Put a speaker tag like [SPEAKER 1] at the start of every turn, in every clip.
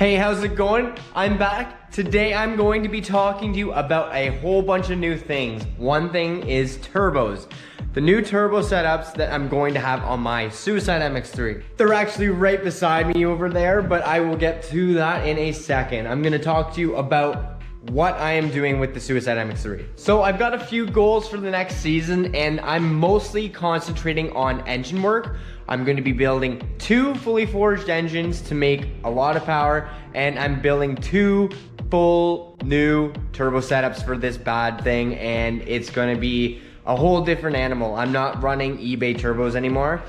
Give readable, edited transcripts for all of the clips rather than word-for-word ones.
[SPEAKER 1] Hey, how's it going? I'm back. Today I'm going to be talking to you about a whole bunch of new things. One thing is turbos. The new turbo setups that I'm going to have on my Suicide MX3. They're actually right beside me over there, but I will get to that in a second. I'm gonna talk to you about what I am doing with the Suicide MX3. So I've got a few goals for the next season, and I'm mostly concentrating on engine work. I'm going to be building 2 fully forged engines to make a lot of power, and I'm building 2 full new turbo setups for this bad thing, and it's going to be a whole different animal. I'm not running eBay turbos anymore.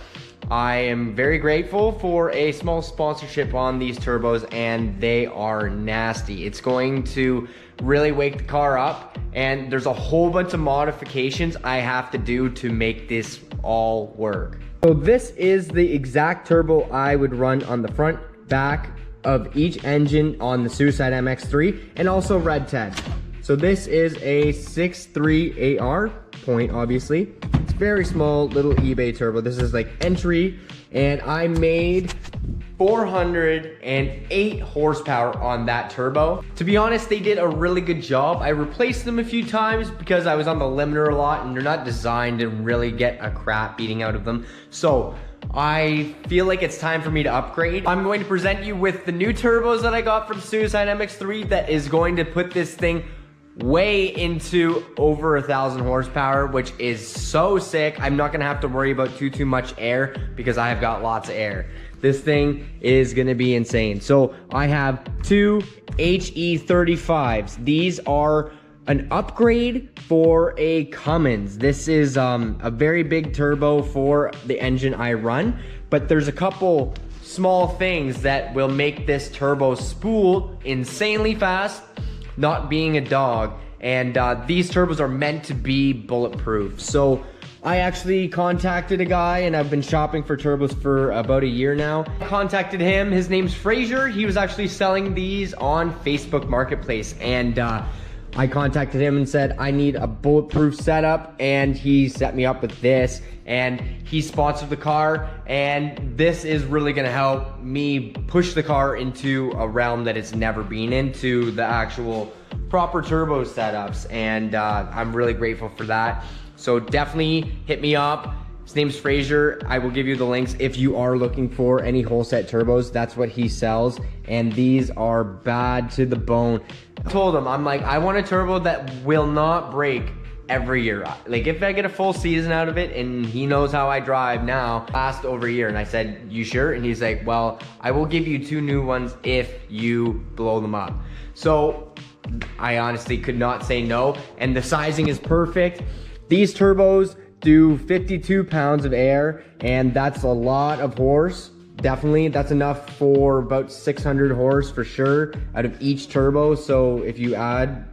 [SPEAKER 1] I am very grateful for a small sponsorship on these turbos, and they are nasty. It's going to really wake the car up, and there's a whole bunch of modifications I have to do to make this all work. So this is the exact turbo I would run on the front, back of each engine on the Suicide MX3 and also Red 10. So this is a 6.3 AR point, obviously. It's very small little eBay turbo. This is like entry, and I made 408 horsepower on that turbo. To be honest, they did a really good job. I replaced them a few times because I was on the limiter a lot, and they're not designed to really get a crap beating out of them. So I feel like it's time for me to upgrade. I'm going to present you with the new turbos that I got from Suicide MX3 that is going to put this thing way into over 1,000 horsepower, which is so sick. I'm not gonna have to worry about too much air because I have got lots of air. This thing is gonna be insane. So I have 2 HE35s. These are an upgrade for a Cummins. This is a very big turbo for the engine I run, but there's a couple small things that will make this turbo spool insanely fast, not being a dog, and these turbos are meant to be bulletproof. So I actually contacted a guy, and I've been shopping for turbos for about a year now. I contacted him. His name's Fraser. He was actually selling these on Facebook Marketplace, and I contacted him and said I need a bulletproof setup, and he set me up with this, and he sponsored the car, and this is really gonna help me push the car into a realm that it's never been into, the actual proper turbo setups, and I'm really grateful for that. So definitely hit me up. His name's Fraser. I will give you the links if you are looking for any whole set turbos. That's what he sells, and these are bad to the bone. I told him, I'm like, I want a turbo that will not break every year. Like, if I get a full season out of it, and he knows how I drive now, last over a year. And I said, you sure? And he's like, well, I will give you 2 new ones if you blow them up. So I honestly could not say no, and the sizing is perfect. These turbos do 52 pounds of air, and that's a lot of horse. Definitely, that's enough for about 600 horse for sure out of each turbo. So if you add,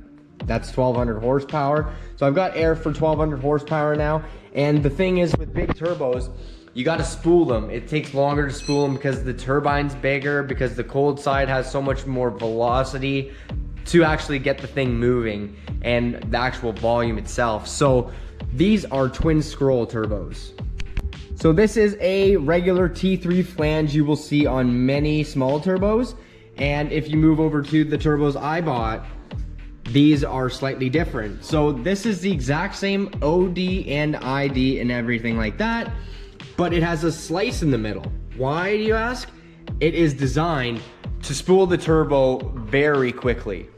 [SPEAKER 1] that's 1,200 horsepower. So I've got air for 1,200 horsepower now. And the thing is, with big turbos, you got to spool them. It takes longer to spool them because the turbine's bigger, because the cold side has so much more velocity to actually get the thing moving, and the actual volume itself. So these are twin scroll turbos. So this is a regular T3 flange you will see on many small turbos, and if you move over to the turbos I bought, these are slightly different. So this is the exact same OD and ID and everything like that, but it has a slice in the middle. Why, do you ask? It is designed to spool the turbo very quickly.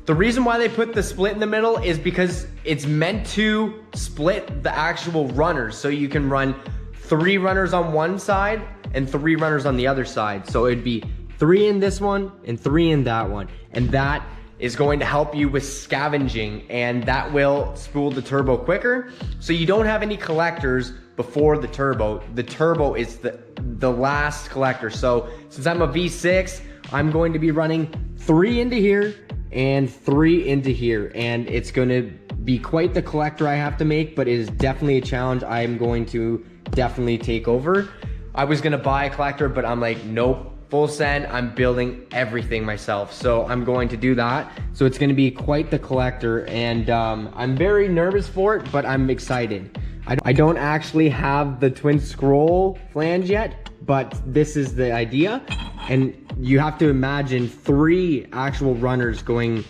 [SPEAKER 1] The reason why they put the split in the middle is because it's meant to split the actual runners. So you can run 3 runners on one side and 3 runners on the other side. So it'd be 3 in this one and 3 in that one. And that is going to help you with scavenging, and that will spool the turbo quicker. So you don't have any collectors before the turbo. The turbo is the last collector. So since I'm a V6, I'm going to be running 3 into here and 3 into here, and it's going to be quite the collector I have to make, but it is definitely a challenge I'm going to definitely take over. I was going to buy a collector, but I'm like, nope, full send, I'm building everything myself. So I'm going to do that. So it's gonna be quite the collector, and I'm very nervous for it, but I'm excited. I don't actually have the twin scroll flange yet, but this is the idea. And you have to imagine 3 actual runners going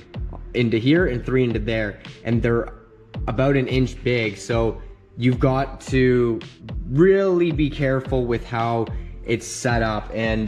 [SPEAKER 1] into here and 3 into there, and they're about an inch big. So you've got to really be careful with how it's set up. And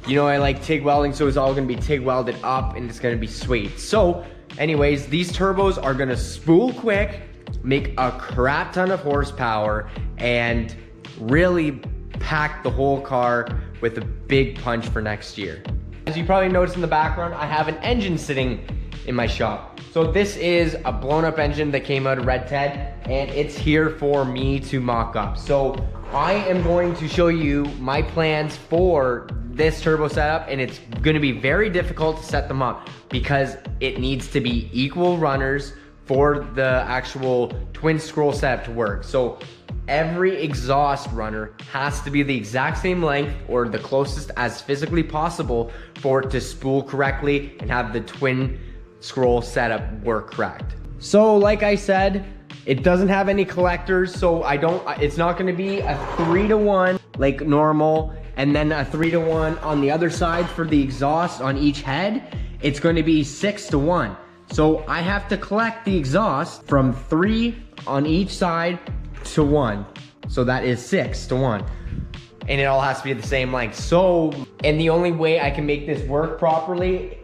[SPEAKER 1] you know, I like TIG welding, so it's all gonna be TIG welded up and it's gonna be sweet. So anyways, these turbos are gonna spool quick, make a crap ton of horsepower, and really pack the whole car with a big punch for next year. As you probably noticed in the background, I have an engine sitting in my shop. So this is a blown up engine that came out of Red Ted, and it's here for me to mock up. So I am going to show you my plans for this turbo setup, and it's gonna be very difficult to set them up because it needs to be equal runners for the actual twin scroll setup to work. So every exhaust runner has to be the exact same length or the closest as physically possible for it to spool correctly and have the twin scroll setup work correct. So like I said, it doesn't have any collectors, so it's not gonna be a 3-to-1 like normal, and then a 3-to-1 on the other side for the exhaust on each head. It's going to be 6-to-1. So I have to collect the exhaust from 3 on each side to 1. So that is 6-to-1. And it all has to be the same length. So, and the only way I can make this work properly,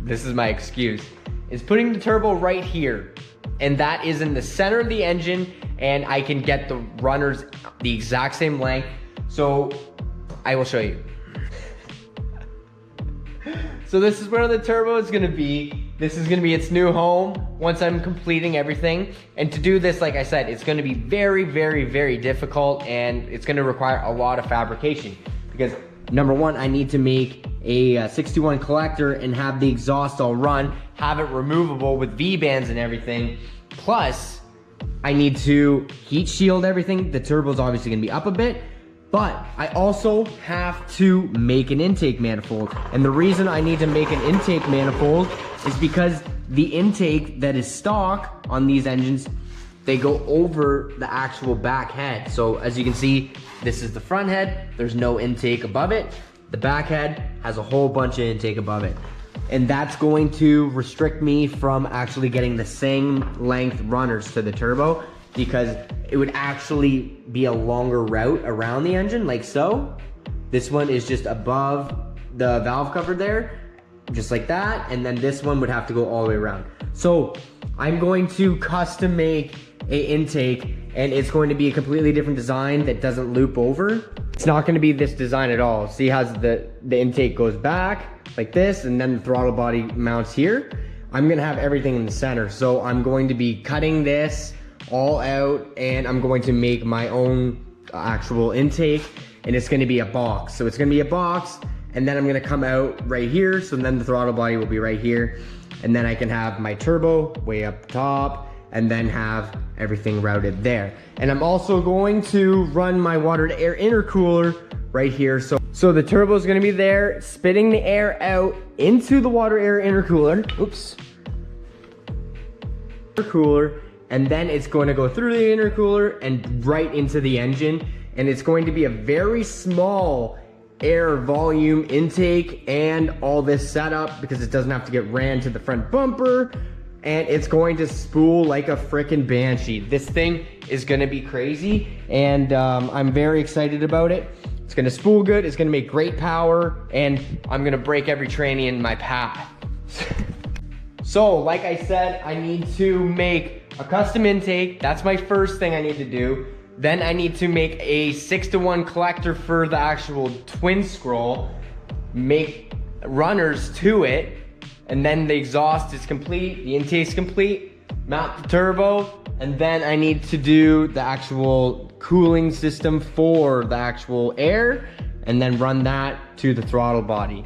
[SPEAKER 1] this is my excuse, is putting the turbo right here. And that is in the center of the engine, and I can get the runners the exact same length. So I will show you. So this is where the turbo is gonna be. This is gonna be its new home once I'm completing everything. And to do this, like I said, it's gonna be very, very, very difficult, and it's gonna require a lot of fabrication. Because number one, I need to make a 61 collector and have the exhaust all run, have it removable with V-bands and everything. Plus, I need to heat shield everything. The turbo's obviously gonna be up a bit, but I also have to make an intake manifold. And the reason I need to make an intake manifold is because the intake that is stock on these engines, they go over the actual back head. So as you can see, this is the front head. There's no intake above it. The back head has a whole bunch of intake above it. And that's going to restrict me from actually getting the same length runners to the turbo, because it would actually be a longer route around the engine, like so. This one is just above the valve cover there, just like that. And then this one would have to go all the way around. So I'm going to custom make a intake, and it's going to be a completely different design that doesn't loop over. It's not going to be this design at all. See how the intake goes back like this, and then the throttle body mounts here. I'm going to have everything in the center. So I'm going to be cutting this all out, and I'm going to make my own actual intake, and it's going to be a box. So it's going to be a box, and then I'm going to come out right here. So then the throttle body will be right here, and then I can have my turbo way up top, and then have everything routed there. And I'm also going to run my water to air intercooler right here. So the turbo is going to be there, spitting the air out into the water air intercooler. Oops. Intercooler. And then it's going to go through the intercooler and right into the engine. And it's going to be a very small air volume intake and all this setup, because it doesn't have to get ran to the front bumper. And it's going to spool like a frickin' Banshee. This thing is gonna be crazy, and I'm very excited about it. It's gonna spool good, it's gonna make great power, and I'm gonna break every tranny in my path. So, like I said, I need to make a custom intake. That's my first thing I need to do. Then I need to make a 6-to-1 collector for the actual twin scroll, make runners to it, and then the exhaust is complete, the intake's complete, mount the turbo, and then I need to do the actual cooling system for the actual air, and then run that to the throttle body.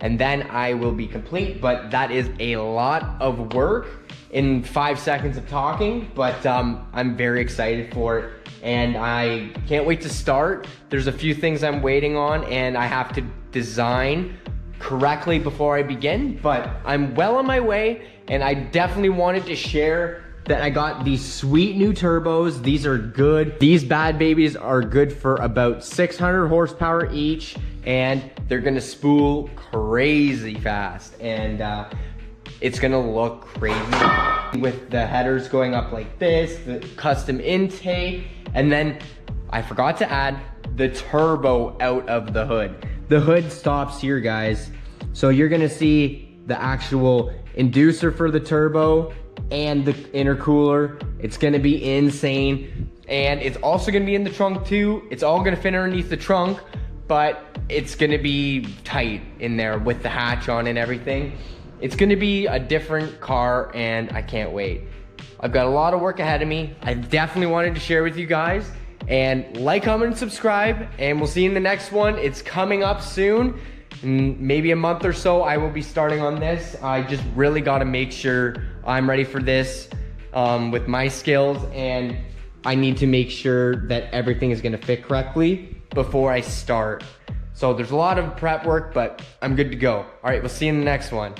[SPEAKER 1] And then I will be complete, but that is a lot of work in 5 seconds of talking, but I'm very excited for it, and I can't wait to start. There's a few things I'm waiting on, and I have to design correctly before I begin, but I'm well on my way, and I definitely wanted to share that I got these sweet new turbos. These are good. These bad babies are good for about 600 horsepower each, and they're gonna spool crazy fast, and it's gonna look crazy with the headers going up like this, the custom intake, and then I forgot to add the turbo out of the hood. The hood stops here, guys. So you're gonna see the actual inducer for the turbo and the intercooler. It's gonna be insane. And it's also gonna be in the trunk too. It's all gonna fit underneath the trunk, but it's gonna be tight in there with the hatch on and everything. It's gonna be a different car, and I can't wait. I've got a lot of work ahead of me. I definitely wanted to share with you guys. And like, comment, and subscribe, and we'll see you in the next one. It's coming up soon. In maybe a month or so, I will be starting on this. I just really gotta make sure I'm ready for this with my skills, and I need to make sure that everything is gonna fit correctly before I start. So there's a lot of prep work, but I'm good to go. All right, we'll see you in the next one.